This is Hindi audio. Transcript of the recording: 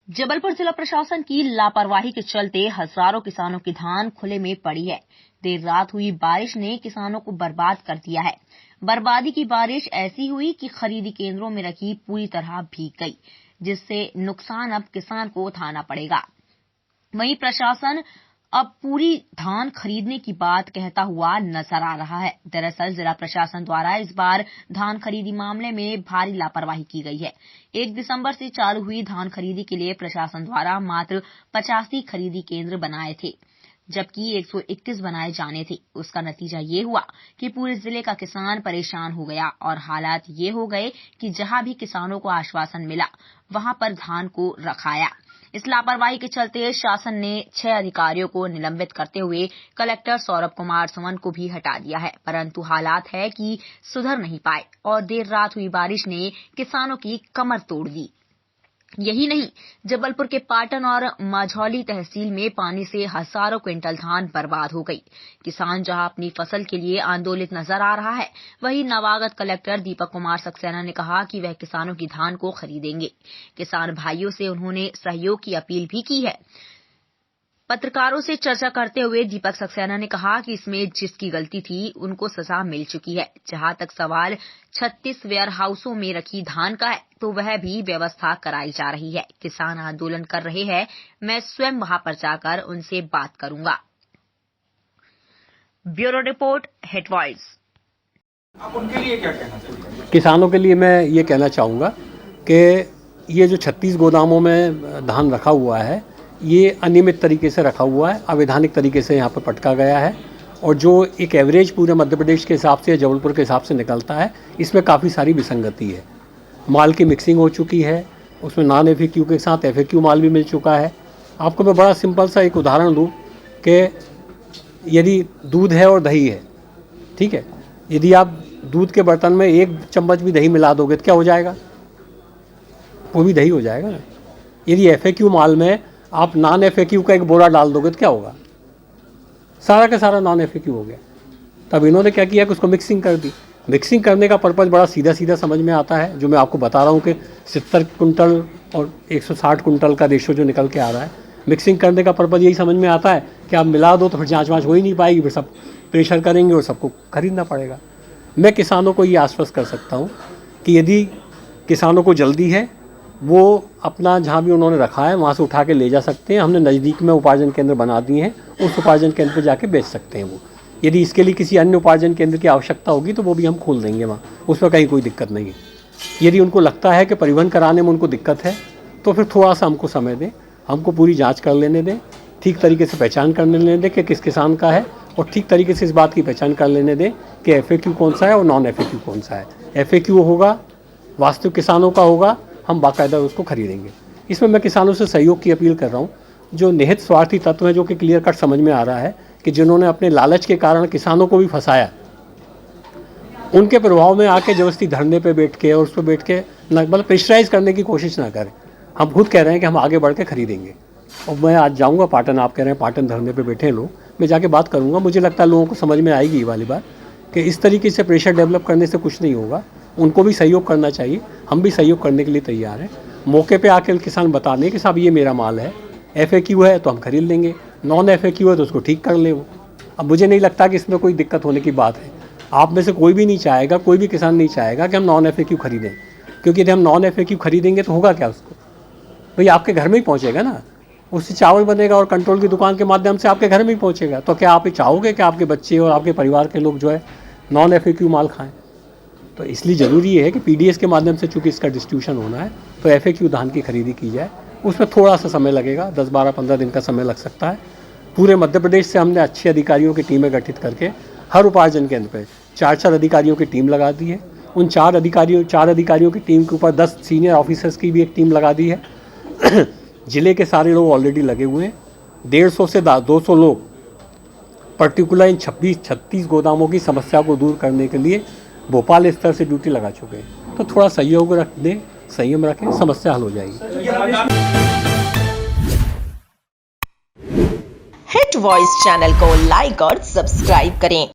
जबलपुर जिला प्रशासन की लापरवाही के चलते हजारों किसानों की धान खुले में पड़ी है। देर रात हुई बारिश ने किसानों को बर्बाद कर दिया है। बर्बादी की बारिश ऐसी हुई कि खरीदी केंद्रों में रखी पूरी तरह भीग गई, जिससे नुकसान अब किसान को उठाना पड़ेगा। वहीं प्रशासन अब पूरी धान खरीदने की बात कहता हुआ नजर आ रहा है। दरअसल जिला प्रशासन द्वारा इस बार धान खरीदी मामले में भारी लापरवाही की गई है। 1 दिसंबर से चालू हुई धान खरीदी के लिए प्रशासन द्वारा मात्र 85 खरीदी केंद्र बनाए थे, जबकि 121 बनाए जाने थे। उसका नतीजा ये हुआ कि पूरे जिले का किसान परेशान हो गया और हालात ये हो गए कि जहां भी किसानों को आश्वासन मिला वहां पर धान को रखाया। इस लापरवाही के चलते शासन ने 6 अधिकारियों को निलंबित करते हुए कलेक्टर सौरभ कुमार सुमन को भी हटा दिया है, परंतु हालात है कि सुधर नहीं पाए और देर रात हुई बारिश ने किसानों की कमर तोड़ दी। यही नहीं, जबलपुर के पाटन और माझौली तहसील में पानी से हजारों क्विंटल धान बर्बाद हो गई। किसान जहां अपनी फसल के लिए आंदोलित नजर आ रहा है, वहीं नवागत कलेक्टर दीपक कुमार सक्सेना ने कहा कि वह किसानों की धान को खरीदेंगे। किसान भाइयों से उन्होंने सहयोग की अपील भी की है। पत्रकारों से चर्चा करते हुए दीपक सक्सेना ने कहा कि इसमें जिसकी गलती थी उनको सजा मिल चुकी है। जहां तक सवाल 36 वेयर हाउसों में रखी धान का है, तो वह भी व्यवस्था कराई जा रही है। किसान आंदोलन कर रहे हैं, मैं स्वयं वहां पर जाकर उनसे बात करूंगा। Bureau report, hit voice. आप उनके लिए क्या कहना चाहेंगे? किसानों के लिए मैं ये कहना चाहूँगा कि ये जो 36 गोदामों में धान रखा हुआ है, ये अनियमित तरीके से रखा हुआ है, अवैधानिक तरीके से यहाँ पर पटका गया है और जो एक एवरेज पूरे मध्य प्रदेश के हिसाब से, जबलपुर के हिसाब से निकलता है, इसमें काफ़ी सारी विसंगति है। माल की मिक्सिंग हो चुकी है, उसमें नॉन FAQ के साथ FAQ माल भी मिल चुका है। आपको मैं बड़ा सिंपल सा एक उदाहरण दूँ कि यदि दूध है और दही है, ठीक है, यदि आप दूध के बर्तन में 1 चम्मच भी दही मिला दोगे तो क्या हो जाएगा? वो भी दही हो जाएगा ना। यदि FAQ माल में आप नॉन FAQ का एक बोरा डाल दोगे तो क्या होगा? सारा का सारा नॉन FAQ हो गया। तब इन्होंने क्या किया कि उसको मिक्सिंग कर दी। मिक्सिंग करने का पर्पज़ बड़ा सीधा सीधा समझ में आता है, जो मैं आपको बता रहा हूँ कि 70 कुंटल और 160 कुंटल का रेशो जो निकल के आ रहा है। मिक्सिंग करने का पर्पज़ यही समझ में आता है कि आप मिला दो तो फिर जाँच वाँच हो ही नहीं पाएगी, फिर सब प्रेशर करेंगे और सबको खरीदना पड़ेगा। मैं किसानों को ये आश्वस्त कर सकता हूँ कि यदि किसानों को जल्दी है, वो अपना जहाँ भी उन्होंने रखा है वहाँ से उठा के ले जा सकते हैं। हमने नज़दीक में उपार्जन केंद्र बना दिए हैं, उस उपार्जन केंद्र पर जाके बेच सकते हैं वो। यदि इसके लिए किसी अन्य उपार्जन केंद्र की आवश्यकता होगी तो वो भी हम खोल देंगे वहाँ, उसमें कहीं कोई दिक्कत नहीं है। यदि उनको लगता है कि परिवहन कराने में उनको दिक्कत है तो फिर थोड़ा सा हमको समय दें, हमको पूरी जाँच कर लेने दें, ठीक तरीके से पहचान कर लेने दें कि किस किसान का है, और ठीक तरीके से इस बात की पहचान कर लेने दें कि FAQ कौन सा है और नॉन FAQ कौन सा है। FAQ होगा, वास्तविक किसानों का होगा, हम बाकायदा उसको खरीदेंगे। इसमें मैं किसानों से सहयोग की अपील कर रहा हूँ। जो निहित स्वार्थी तत्व हैं, जो कि क्लियर कट समझ में आ रहा है कि जिन्होंने अपने लालच के कारण किसानों को भी फंसाया, उनके प्रभाव में आके जबरदस्ती धरने पे बैठ के और उस पर बैठ के मतलब प्रेशराइज करने की कोशिश ना करें। हम खुद कह रहे हैं कि हम आगे बढ़ के खरीदेंगे। और मैं आज जाऊँगा पाटन, आप कह रहे हैं पाटन धरने पर बैठे हैं लोग, मैं जाके बात करूँगा। मुझे लगता है लोगों को समझ में आएगी ये वाली बात कि इस तरीके से प्रेशर डेवलप करने से कुछ नहीं होगा। उनको भी सहयोग करना चाहिए, हम भी सहयोग करने के लिए तैयार हैं। मौके पे आके किसान बता दें कि साहब ये मेरा माल है, FAQ है तो हम खरीद लेंगे, नॉन FAQ है तो उसको ठीक कर ले वो। अब मुझे नहीं लगता कि इसमें कोई दिक्कत होने की बात है। आप में से कोई भी नहीं चाहेगा, कोई भी किसान नहीं चाहेगा कि हम नॉन FAQ खरीदें, क्योंकि यदि हम नॉन FAQ खरीदेंगे तो होगा क्या? उसको भाई आपके घर में ही पहुँचेगा ना, उससे चावल बनेगा और कंट्रोल की दुकान के माध्यम से आपके घर में ही पहुँचेगा। तो क्या आप ये चाहोगे कि आपके बच्चे और आपके परिवार के लोग जो है नॉन FAQ माल खाएँ? तो इसलिए ज़रूरी है कि PDS के माध्यम से चूँकि इसका डिस्ट्रीब्यूशन होना है तो FAQ धान की खरीदी की जाए। उसमें थोड़ा सा समय लगेगा, 10, 12, 15 दिन का समय लग सकता है। पूरे मध्य प्रदेश से हमने अच्छे अधिकारियों की टीमें गठित करके हर उपार्जन केंद्र पे 4-4 अधिकारियों की टीम लगा दी है। उन 4 अधिकारियों की टीम के ऊपर 10 सीनियर ऑफिसर्स की भी एक टीम लगा दी है। ज़िले के सारे लोग ऑलरेडी लगे हुए हैं। 150 से 200 लोग पर्टिकुलर इन 36 गोदामों की समस्या को दूर करने के लिए भोपाल स्तर से ड्यूटी लगा चुके हैं। तो थोड़ा सहयोग रख दें, संयम रखें, समस्या हल हो जाएगी। हिट वॉइस चैनल को लाइक और सब्सक्राइब करें।